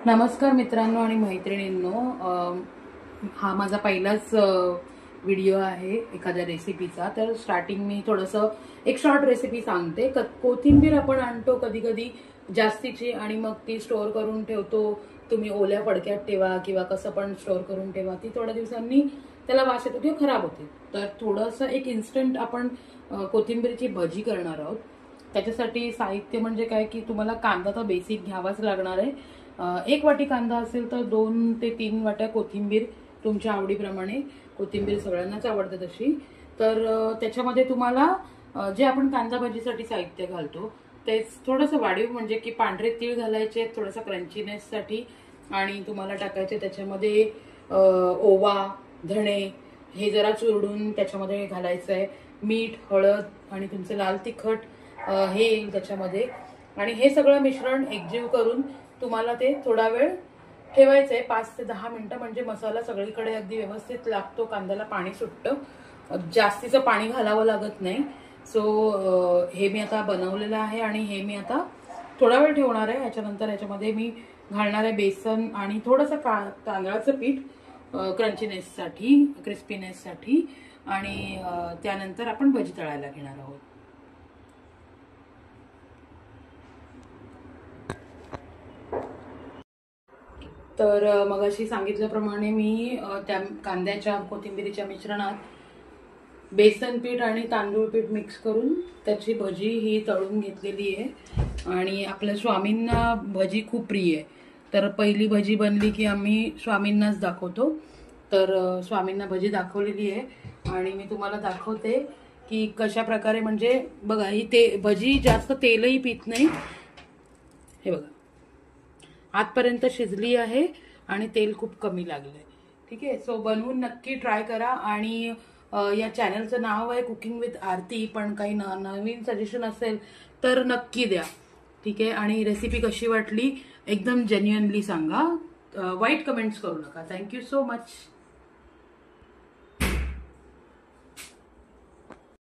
नमस्कार मित्रांनो आणि मैत्रिणींनो, हा माझा पहिलाच व्हिडिओ आहे एखाद्या रेसिपीचा। तर स्टार्टिंग मी थोडंसं एक शॉर्ट रेसिपी सांगते। कोथिंबीर आपण आणतो कधी कधी जास्तीची आणि मग ती स्टोअर करून ठेवतो। तुम्ही ओल्या फडक्यात ठेवा किंवा कसं पण स्टोअर करून ठेवा, ती थोड्या दिवसांनी त्याला वास येतो किंवा खराब होते। तर थोडंसं एक इन्स्टंट आपण कोथिंबीरची भजी करणार आहोत। त्याच्यासाठी साहित्य म्हणजे काय की तुम्हाला कांदा तर बेसिक घ्यावाच लागणार आहे। एक वाटी कांदा असेल तर 2 ते 3 वाट्या कोथिंबीर, तुमच्या आवडीप्रमाणे। कोथिंबीर सगळ्यांनाच आवडते तशी। तर त्याच्यामध्ये तुम्हाला जे आपण कांदा भाजीसाठी साहित्य घालतो तेच थोडंसं वाढीव, म्हणजे की पांढरे तीळ घालायचे थोडंसं क्रंचीनेससाठी, आणि तुम्हाला टाकायचे त्याच्यामध्ये ओवा, धणे हे जरा चुरडून त्याच्यामध्ये घालायचं आहे। मीठ, हळद आणि तुमचं लाल तिखट हे येईल त्याच्यामध्ये। आणि हे सगळं मिश्रण एकजीव करून तुम्हाला ते थोडा वेळ ठेवायचंय, 5 ते 10 मिनिटं, म्हणजे मसाला सगळीकडे अगदी व्यवस्थित लागतो, कांद्याला पाणी सुटतं, जास्तीचं पाणी घालावं लागत नाही। सो हे मी आता बनवलेलं आहे आणि हे मी आता थोडा वेळ ठेवणार आहे। याच्यानंतर याच्यामध्ये मी घालणार आहे बेसन आणि थोडंसं तांदळाचं पीठ क्रंचीनेससाठी, क्रिस्पीनेससाठी, आणि त्यानंतर आपण भजी तळायला घेणार आहोत। तर मगाशी सांगितल्याप्रमाणे मी त्या कांद्याच्या कोथिंबीरीच्या मिश्रणात बेसन पीठ आणि तांदूळ पीठ मिक्स करून त्याची भजी ही तळून घेतलेली आहे। आणि आपल्या स्वामींना भजी खूप प्रिय आहे, तर पहिली भजी बनली की आम्ही स्वामींनाच दाखवतो। तर स्वामींना भजी दाखवलेली आहे आणि मी तुम्हाला दाखवते की कशा प्रकारे, म्हणजे बघा ही भजी जास्त तेलही पित नाही। हे बघा आजपर्यंत शिजली आहे आणि तेल खूप कमी लागलंय। ठीक आहे, सो बनवून नक्की ट्राय करा। आणि या चॅनलचं नाव आहे कुकिंग विथ आरती, पण काही नवीन सजेशन असेल तर नक्की द्या। ठीक आहे, आणि रेसिपी कशी वाटली एकदम जेन्युइनली सांगा, वाईट कमेंट्स करू नका। Thank you so much.